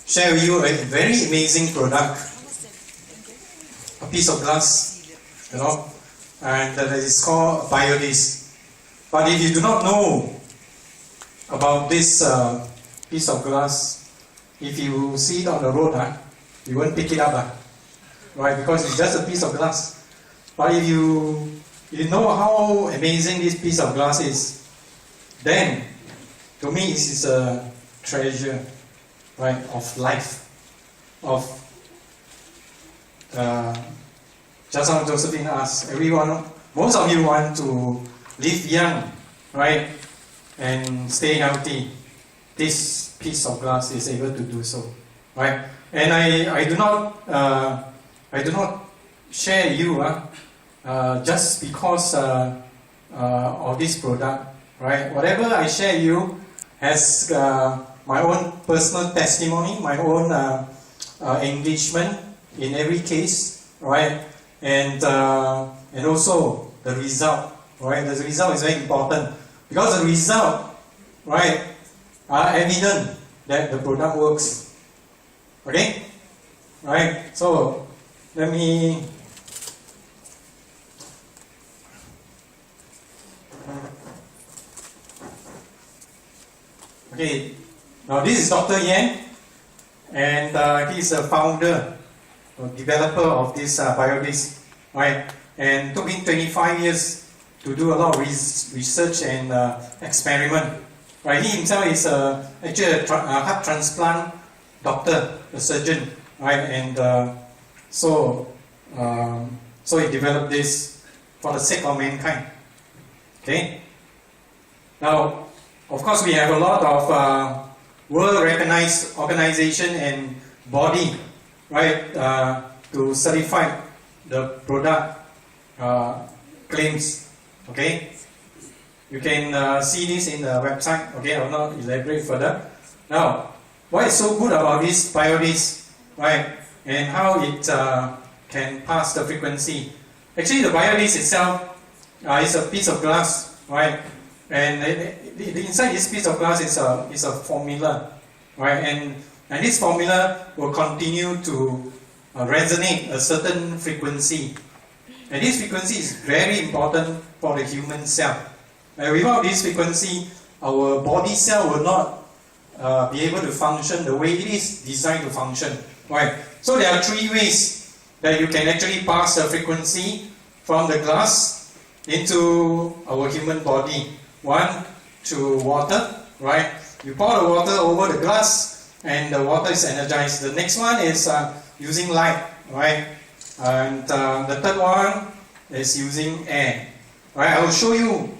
share with you a very amazing product, a piece of glass, you know, and that is called biodisc. But if you do not know about this piece of glass, if you see it on the road, you won't pick it up, right? Because it's just a piece of glass. But if you know how amazing this piece of glass is, then to me it is a treasure, right, of life, of just how Josephine asked, everyone, most of you want to live young, right, and stay healthy. This piece of glass is able to do so, right? And I do not share you just because of this product, right? Whatever I share you has my own personal testimony, my own engagement in every case, right? And also the result, right? The result is very important because the result, right, are evident that the product works. Okay, right? So let me. Okay, now this is Dr. Yan, and he is a founder or developer of this biodisc, right? And it took him 25 years to do a lot of research and experiment, right? He himself is actually a heart transplant doctor, a surgeon, right? And so he developed this for the sake of mankind. Okay. Now, of course, we have a lot of world-recognized organization and body, right, to certify the product claims. Okay, you can see this in the website. Okay, I will not elaborate further. Now, what is so good about this biodisc, right, and how it can pass the frequency? Actually, the biodisc itself is a piece of glass, right? And inside this piece of glass is a formula, right? And this formula will continue to resonate a certain frequency. And this frequency is very important for the human cell. Without this frequency, our body cell will not be able to function the way it is designed to function, right? So there are three ways that you can actually pass the frequency from the glass into our human body. One, through water, right? You pour the water over the glass and the water is energized. The next one is using light, right? And the third one is using air, right? I will show you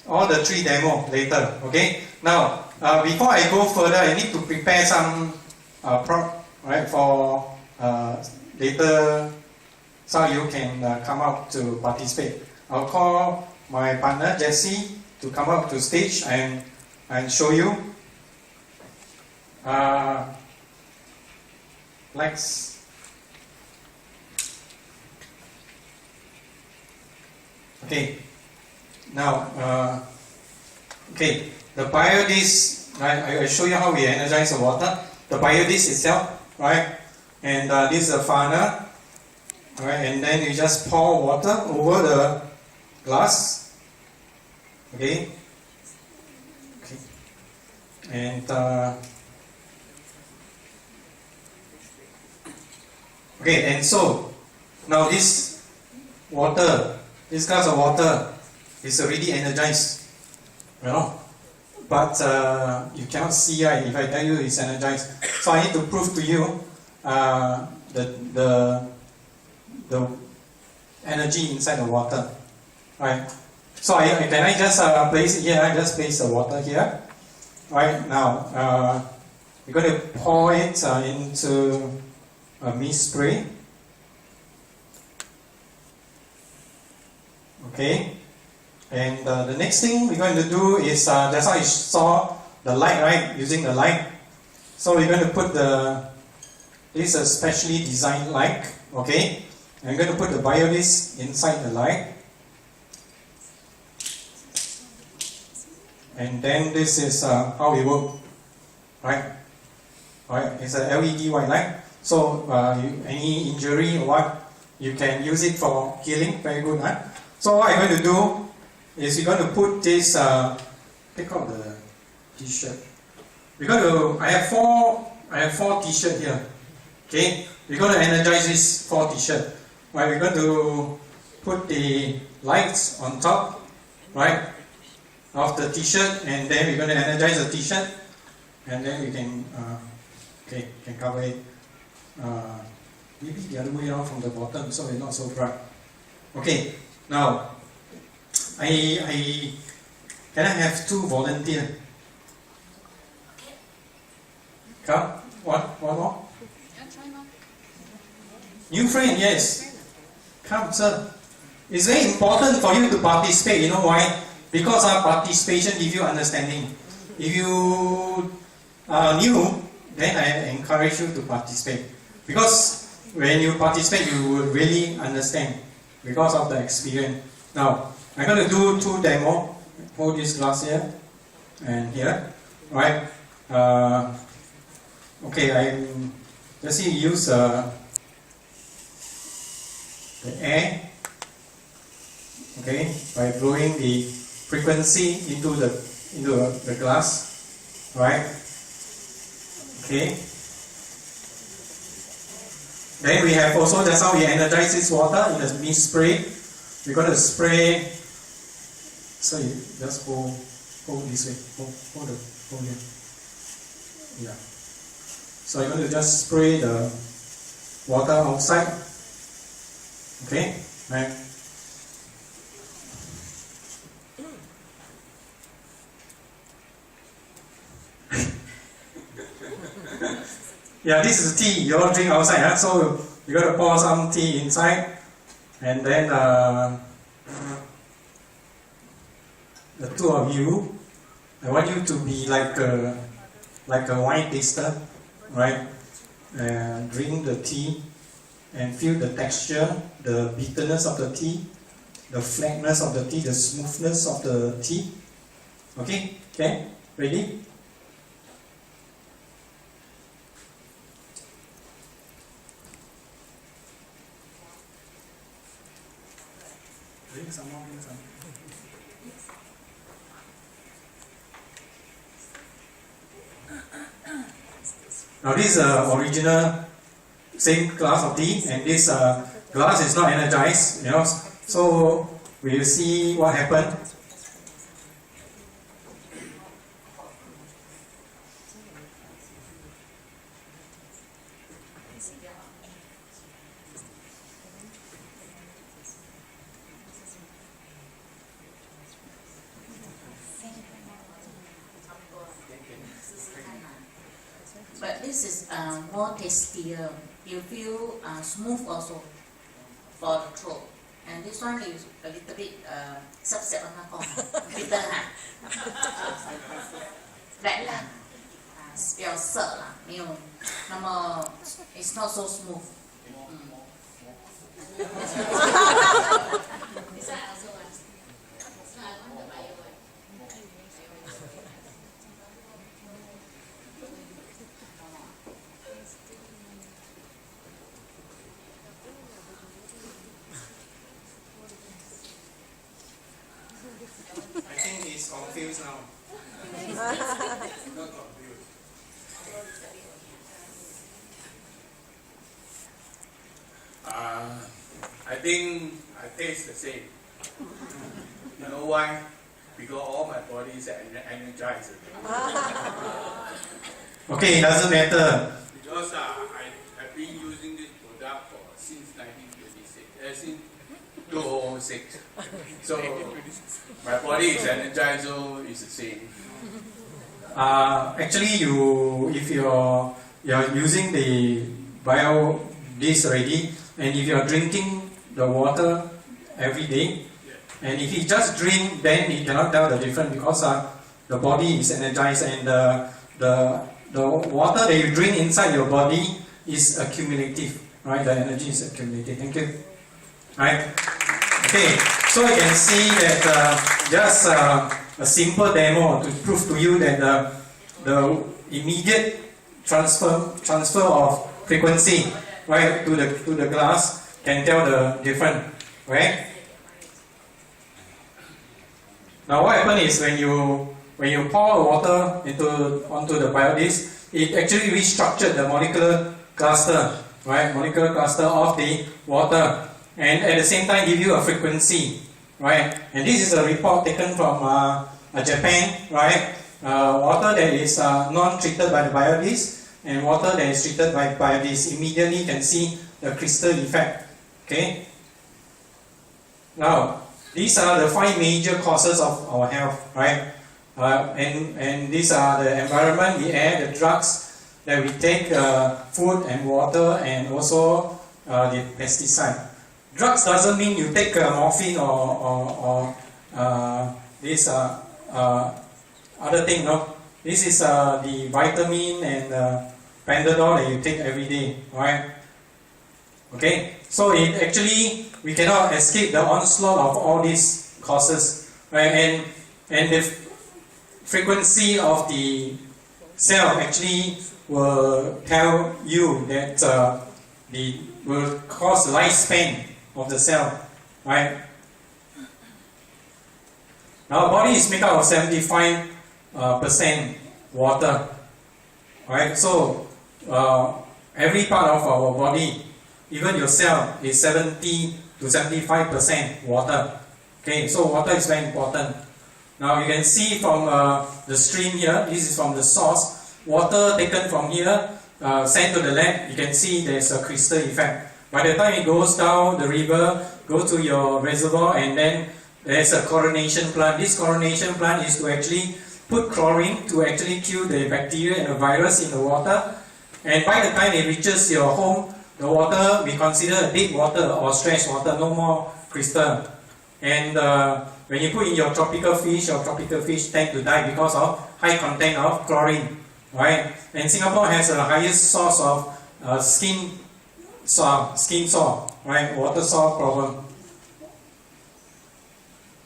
all the three demo later, okay? Now, before I go further, I need to prepare some prop, right, for later so you can come out to participate. I'll call my partner, Jesse, to come up to stage and show you. Let's. Okay. Now, okay, the biodisc, right? I show you how we energize the water. The biodisc itself, right? And this is a funnel, right? And then you just pour water over the glass. Okay. Okay. And okay, and so now this water, this glass of water is already energized, you know. But you cannot see, right? If I tell you it's energized, so I need to prove to you the energy inside the water, right? So can I just place it here? I just place the water here. Right now, we're going to pour it into a mist spray. Okay. And the next thing we're going to do is that's how you saw the light, right? Using the light. So we're going to put this is a specially designed light. Okay. And I'm going to put the biodisc inside the light. And then this is how we work, right? Right? It's a LED white light. So any injury or what, you can use it for healing. Very good, right? So what I'm going to do is we're going to put this. Take out the T-shirt. We're going to. I have four T-shirt here. Okay, we're going to energize this 4 T-shirt. Right, we're going to put the lights on top, right, of the T-shirt, and then we're going to energize the T-shirt, and then we can, can cover it. Maybe the other way around from the bottom, so it's not so bright. Okay, now, can I have 2 volunteers? Come, one more. New friend, yes. Come, sir. It's very important for you to participate. You know why? Because our participation gives you understanding. If you are new, then I encourage you to participate. Because when you participate, you will really understand because of the experience. Now, I'm going to do 2 demos. Hold this glass here and here. Right? Let's see, use the air, okay, by blowing the frequency into the glass, right? Okay. Then we have also, that's how we energize this water in the mist spray. We're going to spray. So you just hold this way. Hold here. Yeah. So you're going to just spray the water outside. Okay, right. Yeah, this is tea. You all drink outside, huh? So you got to pour some tea inside, and then the 2 of you, I want you to be like a wine taster, right? Drink the tea and feel the texture, the bitterness of the tea, the flatness of the tea, the smoothness of the tea. Okay? Okay? Ready? Drink some more, drink some. Now this is original same glass of tea, and this glass is not energized, you know. So we will see what happened. But this is more tastier. You feel smooth also for the throat. And this one is a little bit sắp on bitter ha. Lạnh là 比较涩啦，没有那么 it's not so smooth. I think he's confused now. Not confused. I think I taste the same. You know why? Because all my body is energized. Okay, it doesn't matter. Because I've been using this product since 1926, since 2006. So my body is energized, so it's the same. Actually, if you're using the bio this already, and if you're drinking the water every day, and if you just drink, then you cannot tell the difference because the body is energized, and the water that you drink inside your body is accumulative, right? The energy is accumulative. Thank you. Right? Okay, so you can see that just a simple demo to prove to you that the immediate transfer of frequency, right, to the glass can tell the difference, right? Now what happens is when you pour water onto the biodisk, it actually restructured the molecular cluster, right? Molecular cluster of the water, and at the same time give you a frequency, right? And this is a report taken from Japan, right? Water that is non-treated by the biodisk and water that is treated by biodisk, immediately you can see the crystal effect. Okay. Now these are the 5 major causes of our health, right? And these are the environment, the air, the drugs that we take, food and water, and also the pesticide. Drugs doesn't mean you take morphine or this other thing, no. This is the vitamin and Panadol that you take every day, right? Okay, so it actually, we cannot escape the onslaught of all these causes, right? And the frequency of the cell actually will tell you that will cause lifespan of the cell, right? Now, our body is made up of 75% water, right? So, every part of our body, even your cell, is 70 to 75% water. Okay, so water is very important. Now, you can see from the stream here, this is from the source, water taken from here, sent to the lab, you can see there's a crystal effect. By the time it goes down the river, go to your reservoir, and then there's a chlorination plant. This chlorination plant is to actually put chlorine to actually kill the bacteria and the virus in the water. And by the time it reaches your home, the water we consider dead water or fresh water, no more crystal. And when you put in your tropical fish tend to die because of high content of chlorine, right? And Singapore has the highest source of skin sore, right? Water sore problem.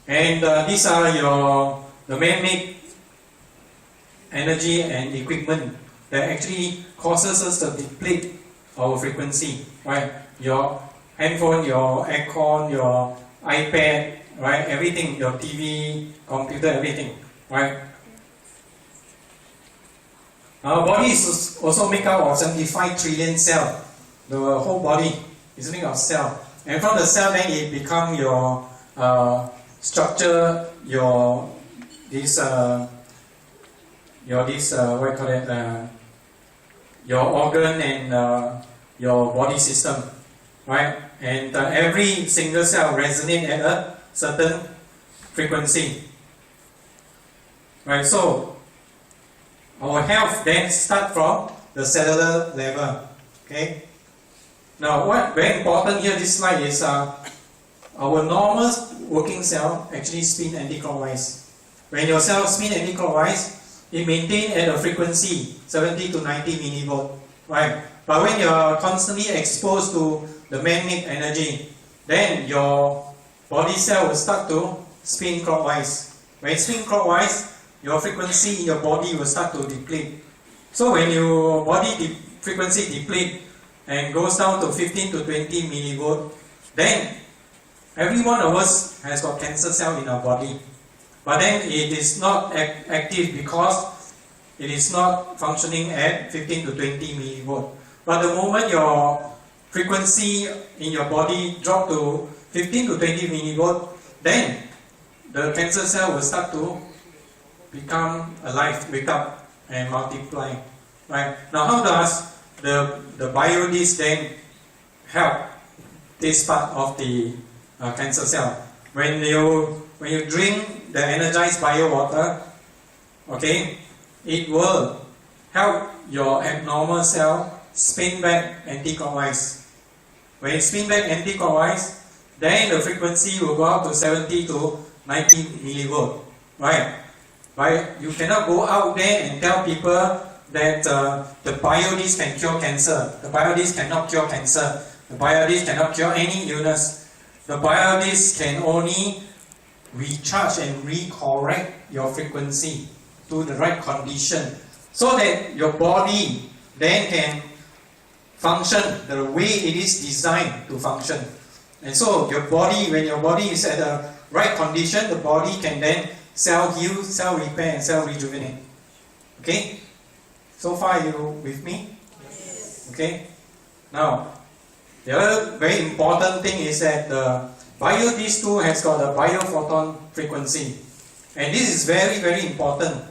And these are the man-made energy and equipment that actually causes us to deplete our frequency, right? Your handphone, your aircon, your iPad, right? Everything, your TV, computer, everything, right? Our body is also made up of 75 trillion cells. The whole body is made of cells, and from the cell, then it becomes your structure, your organ and your body system, right? And every single cell resonates at a certain frequency, right? So our health then starts from the cellular level. Okay. Now, what very important here, this slide is our normal working cell actually spin anti-clockwise. When your cell spin anti-clockwise, it maintains at a frequency 70 to 90 millivolt, right? But when you're constantly exposed to the man-made energy, then your body cell will start to spin clockwise. When it spins clockwise, your frequency in your body will start to deplete. So when your body frequency deplete and goes down to 15 to 20 millivolt, then every one of us has got cancer cell in our body. But then it is not active because it is not functioning at 15 to 20 millivolt. But the moment your frequency in your body drop to 15 to 20 millivolt, then the cancer cell will start to become alive, wake up and multiply. Right? Now, how does the biodisk then help this part of the cancer cell? When you drink the energized bio water, okay, it will help your abnormal cell spin back anti-clockwise. When it spin back anti-clockwise, then the frequency will go up to 70 to 90 millivolt. Right? Right? You cannot go out there and tell people that the biodisk can cure cancer. The biodisk cannot cure cancer. The biodisk cannot cure any illness. The biodisk can only recharge and recorrect your frequency to the right condition so that your body then can function the way it is designed to function. And so your body, when your body is at the right condition, the body can then cell heal, cell repair, and cell rejuvenate. Okay? So far you with me? Yes. Okay? Now, the other very important thing is that the BioDis2 has got a biophoton frequency. And this is very, very important,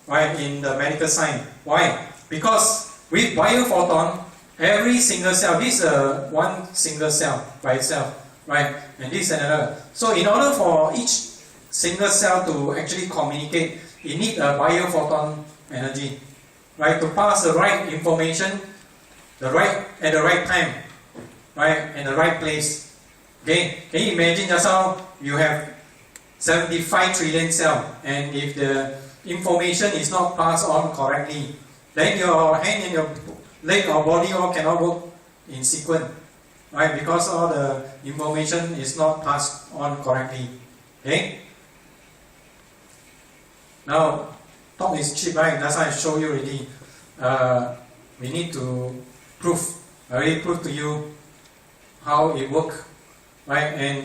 right, in the medical science. Why? Because with biophoton, every single cell, this is one single cell by itself, right? And this is another. So in order for each single cell to actually communicate, it needs a biophoton energy, right? To pass the right information, at the right time, right? In the right place. Okay? Can you imagine just how you have 75 trillion cells, and if the information is not passed on correctly, then your hand and your leg or body all cannot work in sequence, right? Because all the information is not passed on correctly. Okay? Now, talk is cheap, right? That's why I show you already. We need to prove. I already proved to you how it works, right? And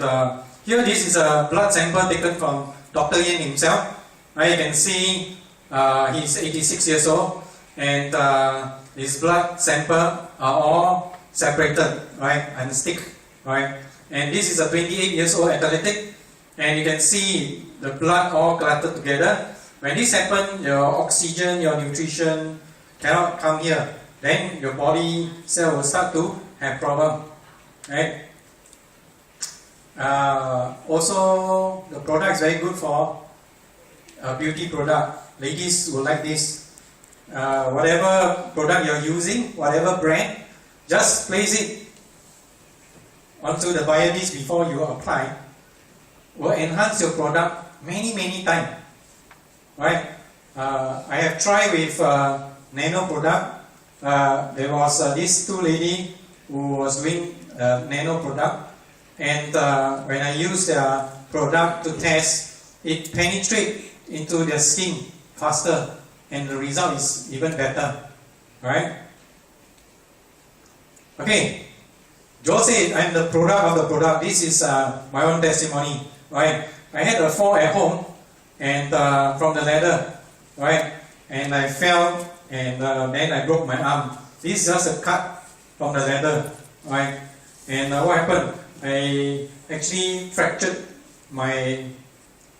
here, this is a blood sample taken from Dr. Yin himself. Right? You can see he's 86 years old, and his blood sample are all separated, right, and stick, right? And this is a 28 years old athletic, and you can see the blood all cluttered together. When this happens, your oxygen, your nutrition cannot come here. Then your body cell will start to have problem, right? Also, the product is very good for a beauty product. Ladies will like this. Whatever product you're using, whatever brand, just place it onto the BioDis before you apply. Will enhance your product many times. Right? I have tried with nano product. There was this two lady who was doing nano product, and when I used the product to test, it penetrates into the skin faster, and the result is even better. Right? Okay. Joe said, I'm the product of the product. This is my own testimony. Right? I had a fall at home, and from the ladder, right? And I fell, and then I broke my arm. This is just a cut from the ladder, right? And what happened? I actually fractured my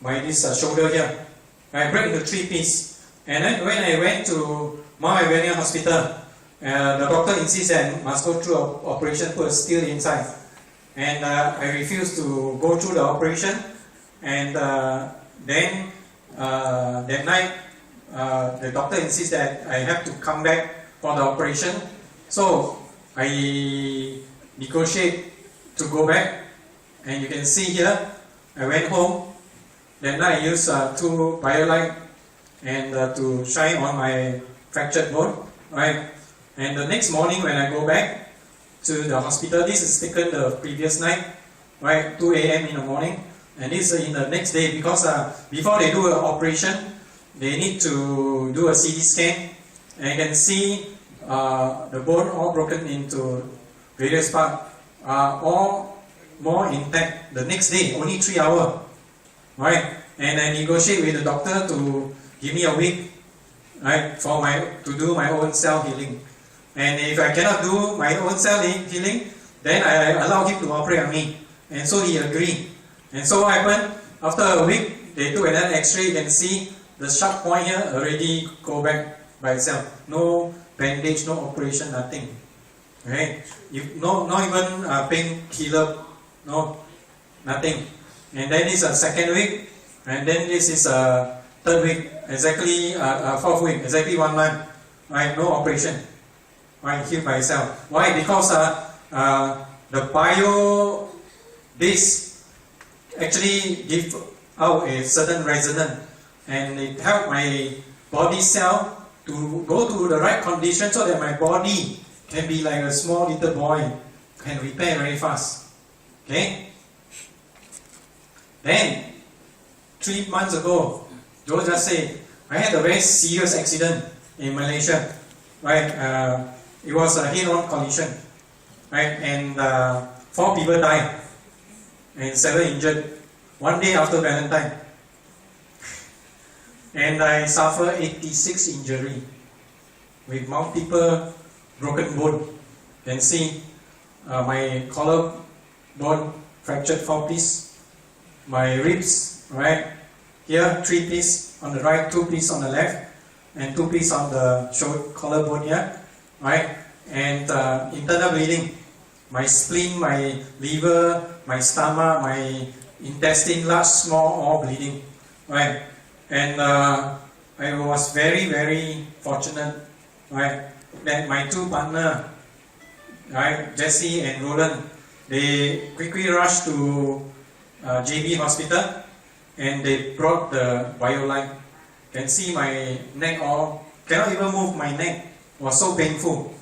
this shoulder here. I break into 3 pieces. And then when I went to Mount Alvernia Hospital, the doctor insisted I must go through an operation, put a steel inside. And I refused to go through the operation. And then that night, the doctor insisted that I have to come back for the operation. So I negotiate to go back, and you can see here, I went home. That night I used 2 BioLite and to shine on my fractured bone, right? And the next morning when I go back to the hospital, this is taken the previous night, right? 2 a.m. in the morning. And this is in the next day, because before they do an operation, they need to do a CT scan, and you can see the bone all broken into various parts, all more intact. The next day, only 3 hours, right? And I negotiate with the doctor to give me a week, right, to do my own cell healing. And if I cannot do my own cell healing, then I allow him to operate on me. And so he agreed. And so what happened? After a week, they took another X-ray. You can see the sharp point here already go back by itself. No bandage, no operation, nothing. Okay? Not even painkiller, no, nothing. And then this is a second week, and then this is a third week, exactly 4th week, exactly 1 month. Right? No operation. Right? Healed by itself. Why? Because the BioDis actually give out a certain resonance, and it helped my body cell to go to the right condition so that my body can be like a small little boy, can repair very fast. Okay? Then 3 months ago, Joe just said, I had a very serious accident in Malaysia. right? It was a head-on collision, right? And 4 people died and 7 injured. One day after Valentine, and I suffered 86 injury with multiple broken bone. You can see my collarbone fractured 4 pieces, my ribs, right here 3 pieces on the right, 2 pieces on the left, and 2 pieces on the shoulder collarbone here, right? And internal bleeding, my spleen, my liver, my stomach, my intestine, large, small, all bleeding, right? And I was very fortunate, right, that my 2 partners, right, Jesse and Roland, they quickly rushed to JB Hospital and they brought the BioLine. You can see my neck all, cannot even move my neck, it was so painful,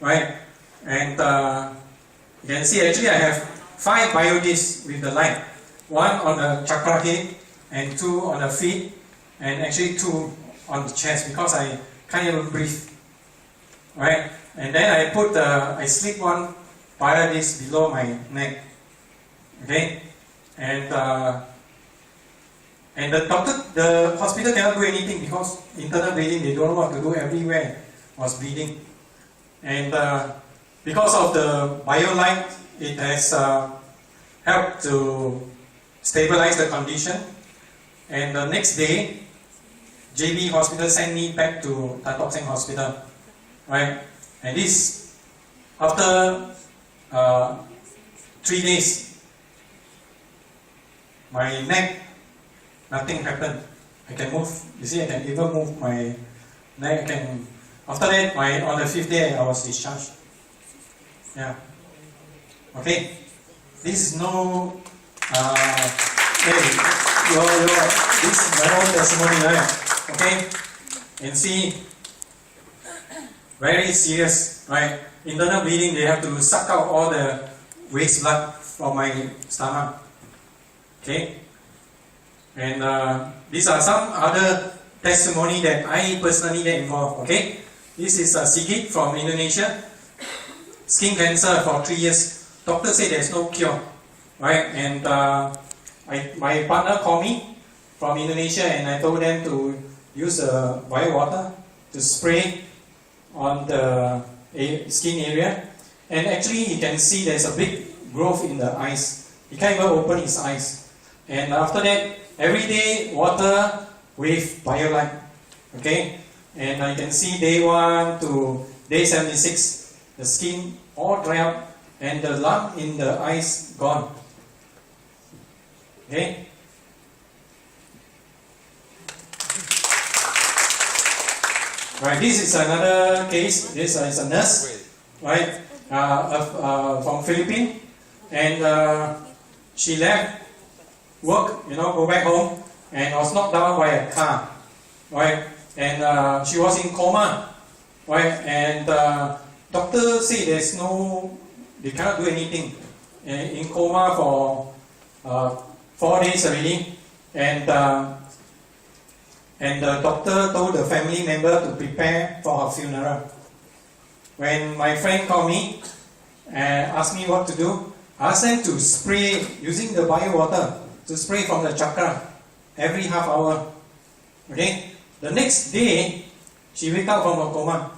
right? And you can see actually I have 5 biodiscs with the light. 1 on the chakra head and 2 on the feet, and actually 2 on the chest because I can't even breathe, right? And then I put I slip 1 biodisc below my neck, okay? And the hospital cannot do anything because internal bleeding, they don't know what to do, everywhere was bleeding. And because of the BioLine, it has helped to stabilize the condition. And the next day, JB Hospital sent me back to Tan Tock Seng Hospital, right? And this, after 3 days, my neck, nothing happened. I can move, you see, I can even move my neck. After that, on the 5th day, I was discharged. Yeah. Okay. This is no, hey, this is my own testimony, right? Okay. And see, very serious, right? Internal bleeding, they have to suck out all the waste blood from my stomach. Okay. And these are some other testimony that I personally get involved. Okay. This is Sigit from Indonesia. Skin cancer for 3 years. Doctor said there's no cure, right? And my partner called me from Indonesia, and I told them to use bio water to spray on the skin area. And actually, you can see there's a big growth in the eyes. He can't even open his eyes. And after that, every day water with BioLine. Okay, and I can see day 1 to day 76, the skin all dry up and the lump in the eyes gone. Okay. Right, this is another case. This is a nurse, right, from Philippines, and she left work, go back home, and was knocked down by a car, right, and she was in coma, right, and doctor say they cannot do anything, in coma for 4 days already, and the doctor told the family member to prepare for her funeral. When my friend called me and asked me what to do, I asked them to spray using the bio water, to spray from the chakra every half hour. Okay? The next day, she wake up from her coma.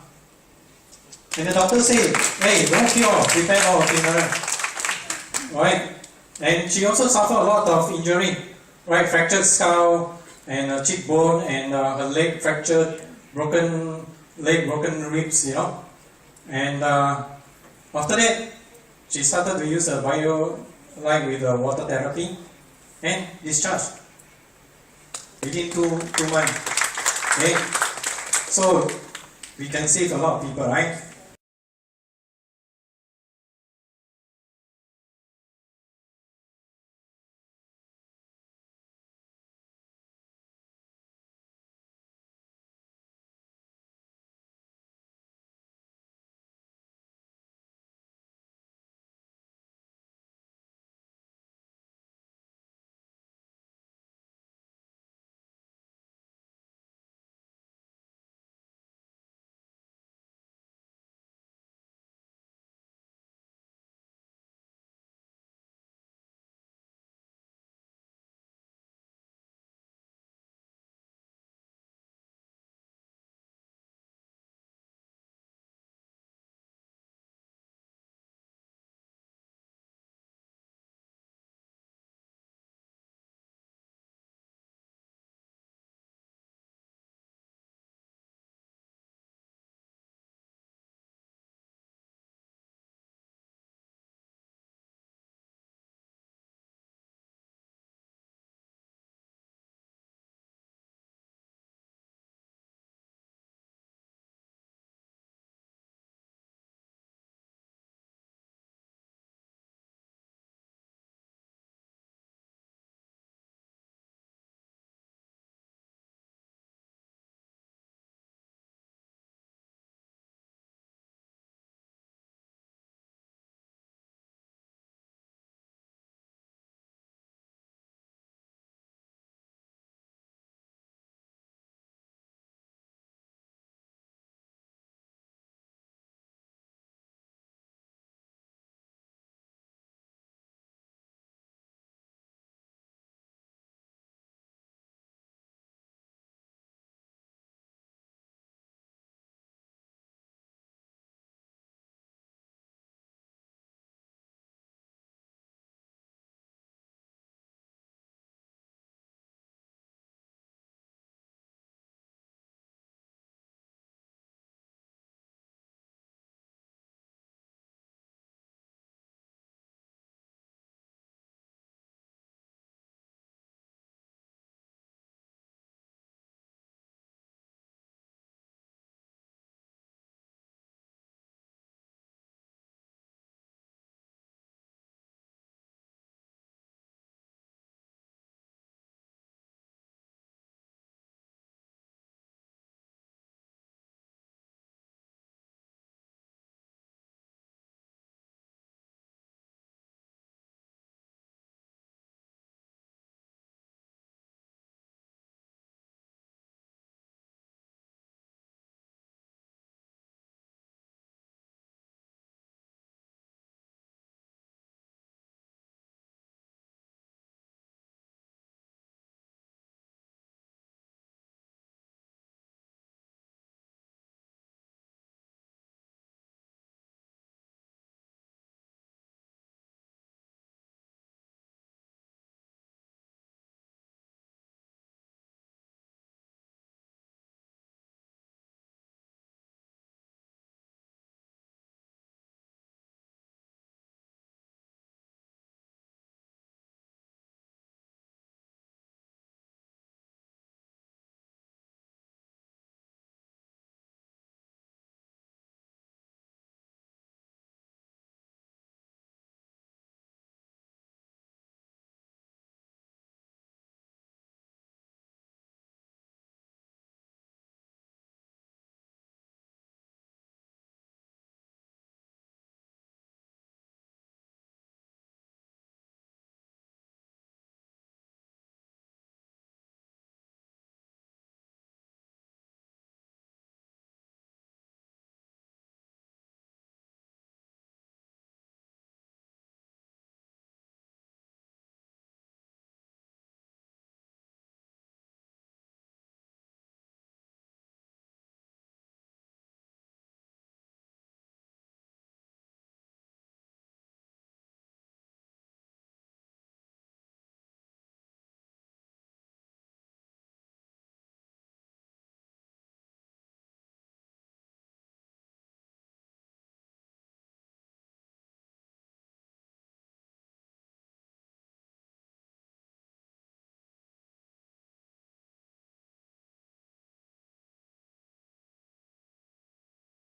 And the doctor said, hey, don't cure, prepare for her funeral. Right? And she also suffered a lot of injury. Right? Fractured skull, and a cheekbone, and her leg fractured, broken leg, broken ribs, And after that, she started to use a BioLine with water therapy and discharged within two months. Okay, so we can save a lot of people, right?